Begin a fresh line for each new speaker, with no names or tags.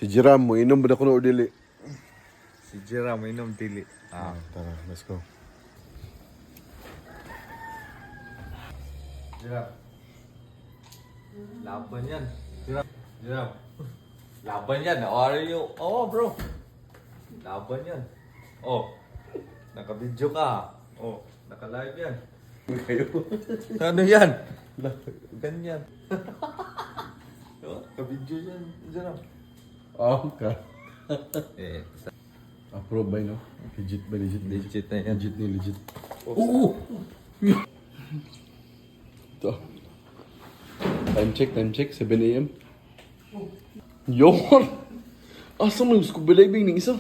Si Jiram mo, inom ba na kuno or dili?
Si Jira, may inom dili.
Tara, let's go.
Jira. Laban yan. Jira. Jira. Laban yan. How are you? Oh, bro. Laban yan. Oh. Naka-video ka. Oh. Naka-live yan.
Kayo.
Ano yan? Ganyan. Oh, naka-video yan. Jira.
Okay.
Eh,
Approve ba no? Legit ba? Legit.
legit na yan.
Legit ni legit. Oo! Ito. Time check, 7 a.m. Yon! Asa mo yung scuba diving ng isa?